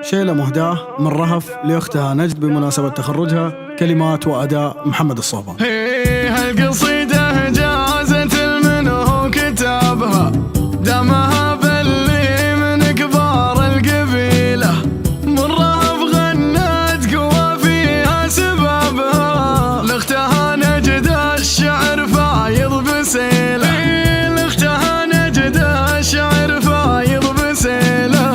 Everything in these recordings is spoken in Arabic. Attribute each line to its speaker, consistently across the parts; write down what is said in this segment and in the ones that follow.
Speaker 1: شيلة مهداة من رهف لأختها نجد بمناسبة تخرجها، كلمات وأداء محمد الصوبان.
Speaker 2: هالقصيدة جازت المنه كتابها، دمها بلي من كبار القبيلة، من رهف غنت قوى فيها سبابها، لاختها نجد الشعر فايض بسيله، لاختها نجد الشعر فايض بسيله.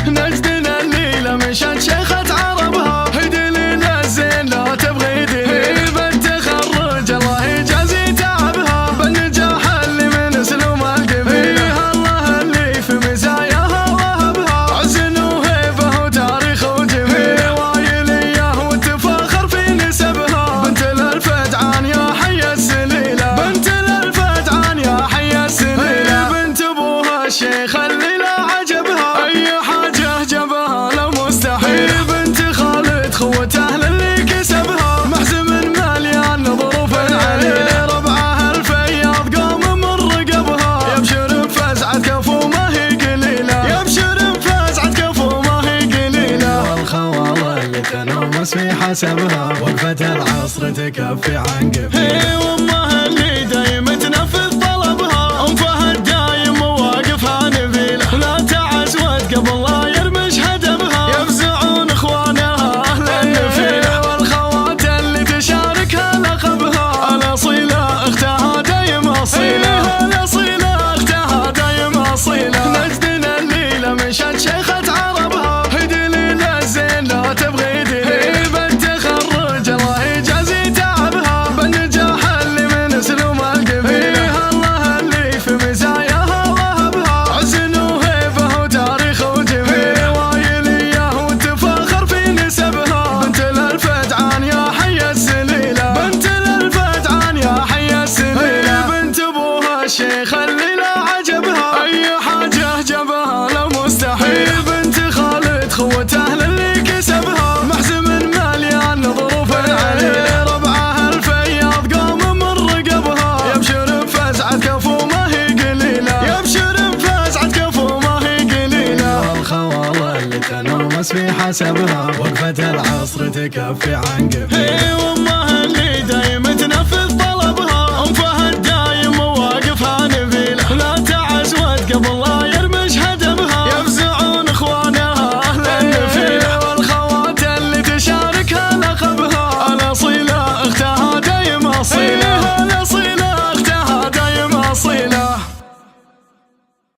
Speaker 2: نجدنا الليلة مشان شيخة عربها، هدليل الزين لا تبغي دليل، بالتخرج الله يجازي تعبها، بالنجاح اللي من اسلوب القبيلة، الله اللي في مزاياها وهبها، عز وهيبه وتاريخ وجميل، وايليه والتفاخر في نسبها، بنت الفجعان يا حي السليلة، بنت الفجعان يا حي السليلة، بنت ابوها الشيخ اللي لا عجبها اي حاجة جبها لو مستحيل، بنت خالد خوته للي كسبها، محزم مليان ظروف عليه، ربعها الفياض قام من رقبها، يبشر بفزعة كفو ما هي قليلة، يبشر بفزعة كفو ما هي قليلة، والخوالة اللي تنومس في حسبها، وقفة العصر تكفي عن قبيلة، وامها اللي دايم تنفذ طلبها، ام فهد دايم مواقفها نبيلة، لا تعسود قبل لا يرمش هدبها، يفزعون اخوانها اهل النفيلة، والخوات اللي تشاركها لقبها، الاصيلة اختها دايم اصيلة، الاصيلة اختها دايم اصيلة. نجدنا الليلة مشان شيخة عربها، هدليل الزين لا تبغي دليل، بالتخرج الله يجازي تعبها، بالنجاح اللي من اسلوب القبيلة، الله اللي في مزاياها وهبها، عز وهيبه وتاريخ وجميل، وايليه والتفاخر في نسبها، بنت الفجعان يا حي السليلة، بنت الفجعان يا حي السليلة، بنت ابوها الشيخ اللي لا عجبها اي حاجة جبها لو مستحيل، بنت خالد خوته للي كسبها، محزم مليان ظروف عليه، ربعها الفياض قام من رقبها، يبشر بفزعة كفو ما هي قليلة، يبشر بفزعة كفو ما هي قليلة، والخوالة اللي تنومس في حسبها، وقفة العصر تكفي عن قبيلة.